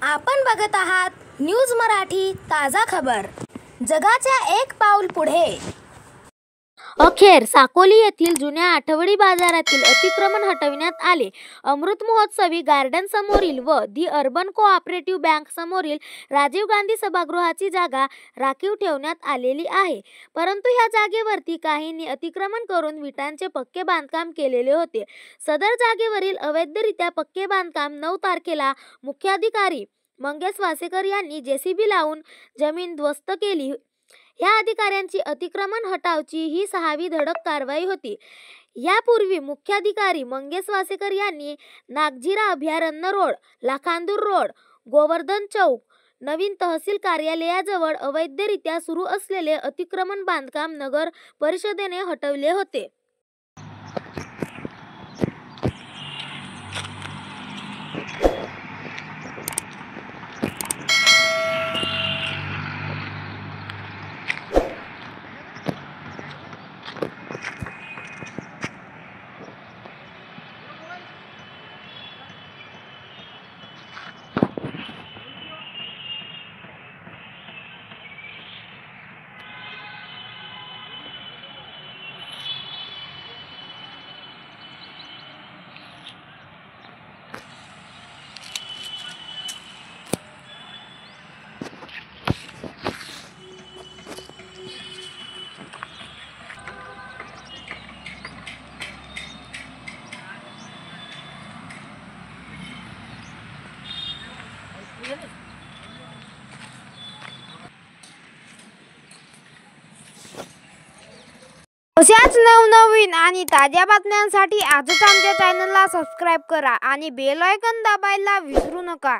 आपण बघत आहात न्यूज मराठी ताजा खबर। जगाच्या एक पाऊल पुढे। अखेर साकोली येथील जुन्या आठवडी बाजारातील अतिक्रमण हटविण्यात आले। अमृत महोत्सवी गार्डन समोरील व दी अर्बन कोऑपरेटिव्ह बँक समोरील राजीव गांधी सभागृहाची जागा राखीव ठेवण्यात आलेली आहे, परंतु ह्या जागेवरती काहींनी अतिक्रमण करून विटांचे पक्के बांधकाम केलेले होते। सदर जागेवरील अवैधरित्या पक्के बांधकाम 9 तारखेला मुख्याधिकारी मंगेश वासेकर यांनी जेसीबी लावून जमीन ध्वस्त केली। या अधिकाऱ्यांची अतिक्रमण हटावची ही 6वी धडक कारवाई होती। यापूर्वी मुख्याधिकारी मंगेश वासेकर यांनी नागझिरा अभयारण्य रोड, लाखांदूर रोड, गोवर्धन चौक, नवीन तहसील कार्यालयाजवळ अवैधरित्या सुरू असलेले अतिक्रमण बांधकाम नगर परिषदेने हटवले होते। अशाच नवनवीन आणि ताज्या बातम्यांसाठी आजच आमच्या चॅनलला सबस्क्राइब करा आणि बेल आयकॉन दाबायला विसरू नका।